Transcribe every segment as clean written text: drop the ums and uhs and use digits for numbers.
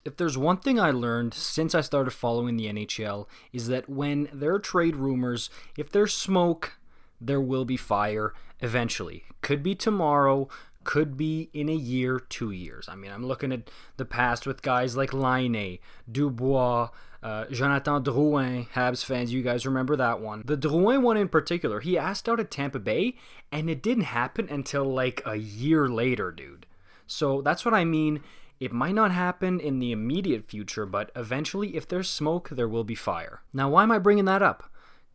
If there's one thing I learned since I started following the NHL is that when there are trade rumors, if there's smoke, there will be fire eventually. Could be tomorrow, could be in a year, 2 years. I mean, I'm looking at the past with guys like Laine, Dubois, Jonathan Drouin, Habs fans, you guys remember that one. The Drouin one in particular, he asked out at Tampa Bay, and it didn't happen until like a year later, dude. So that's what I mean. It might not happen in the immediate future, but eventually, if there's smoke, there will be fire. Now, why am I bringing that up?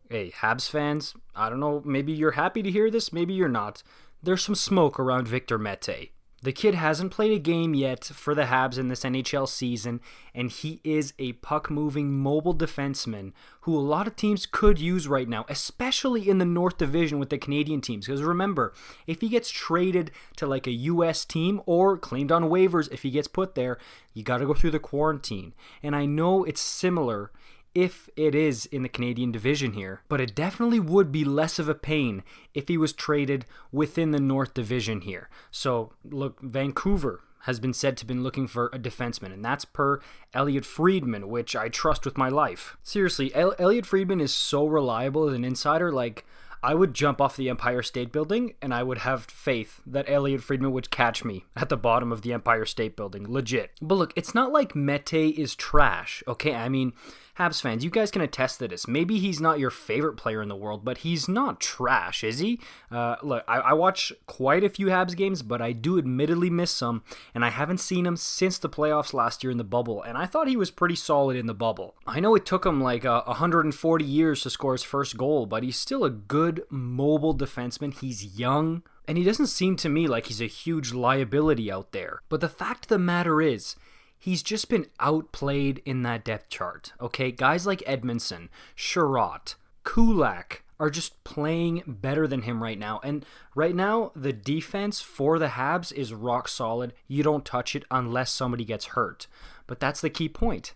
Hey, Habs fans, I don't know, maybe you're happy to hear this, maybe you're not. There's some smoke around Victor Mete. The kid hasn't played a game yet for the Habs in this NHL season, and he is a puck-moving mobile defenseman who a lot of teams could use right now, especially in the North Division with the Canadian teams. Because remember, if he gets traded to like a US team or claimed on waivers if he gets put there, you got to go through the quarantine. And I know it's similar if it is in the Canadian division here, but it definitely would be less of a pain if he was traded within the North Division here. So look, Vancouver has been said to have been looking for a defenseman, and that's per Elliot Friedman, which I trust with my life. Seriously, Elliot Friedman is so reliable as an insider, like I would jump off the Empire State Building and I would have faith that Elliot Friedman would catch me at the bottom of the Empire State Building. Legit. But look, it's not like Mete is trash, okay? I mean, Habs fans, you guys can attest to this. Maybe he's not your favorite player in the world, but he's not trash, is he? Look, I watch quite a few Habs games, but I do admittedly miss some, and I haven't seen him since the playoffs last year in the bubble, and I thought he was pretty solid in the bubble. I know it took him like 140 years to score his first goal, but he's still a good mobile defenseman. He's young, and he doesn't seem to me like he's a huge liability out there. But the fact of the matter is, he's just been outplayed in that depth chart, okay? Guys like Edmondson, Sherratt, Kulak are just playing better than him right now. And right now, the defense for the Habs is rock solid. You don't touch it unless somebody gets hurt. But that's the key point.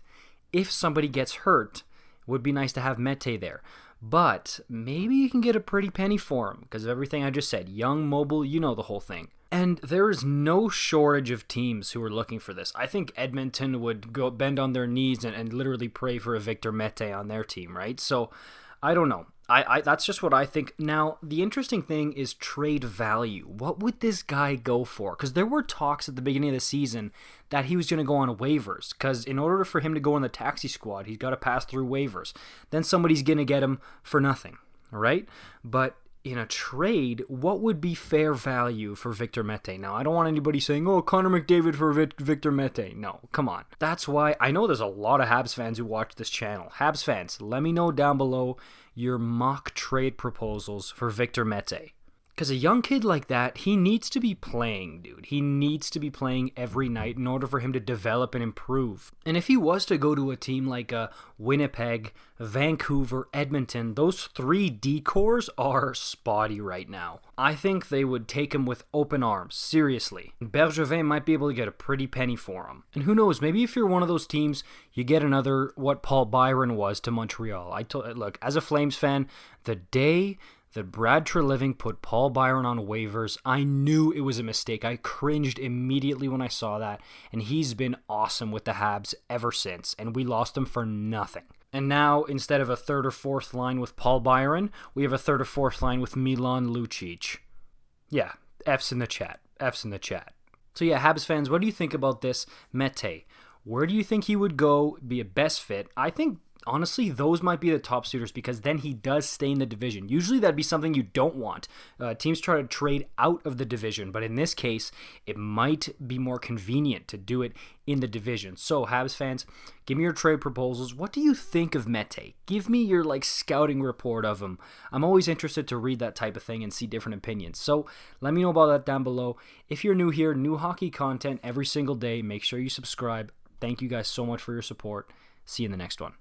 If somebody gets hurt, it would be nice to have Mete there. But maybe you can get a pretty penny for him because of everything I just said. Young, mobile, you know the whole thing. And there is no shortage of teams who are looking for this. I think Edmonton would go bend on their knees and literally pray for a Victor Mete on their team, right? So, I don't know. I that's just what I think. Now, the interesting thing is trade value. What would this guy go for? Because there were talks at the beginning of the season that he was going to go on waivers. Because in order for him to go on the taxi squad, he's got to pass through waivers. Then somebody's going to get him for nothing, right? But in a trade, what would be fair value for Victor Mete? Now, I don't want anybody saying, oh, Connor McDavid for Victor Mete. No, come on. That's why I know there's a lot of Habs fans who watch this channel. Habs fans, let me know down below your mock trade proposals for Victor Mete. Because a young kid like that, he needs to be playing, dude. He needs to be playing every night in order for him to develop and improve. And if he was to go to a team like Winnipeg, Vancouver, Edmonton, those 3 D-cores are spotty right now. I think they would take him with open arms, seriously. Bergevin might be able to get a pretty penny for him. And who knows, maybe if you're one of those teams, you get another what Paul Byron was to Montreal. Look, as a Flames fan, the day that Brad Treliving put Paul Byron on waivers, I knew it was a mistake. I cringed immediately when I saw that, and he's been awesome with the Habs ever since, and we lost him for nothing. And now, instead of a third or fourth line with Paul Byron, we have a third or fourth line with Milan Lucic. Yeah, F's in the chat. F's in the chat. So yeah, Habs fans, what do you think about this Mete? Where do you think he would go, be a best fit? I think honestly, those might be the top suitors because then he does stay in the division. Usually that'd be something you don't want. Teams try to trade out of the division, but in this case, it might be more convenient to do it in the division. So, Habs fans, give me your trade proposals. What do you think of Mete? Give me your scouting report of him. I'm always interested to read that type of thing and see different opinions. So, let me know about that down below. If you're new here, new hockey content every single day, make sure you subscribe. Thank you guys so much for your support. See you in the next one.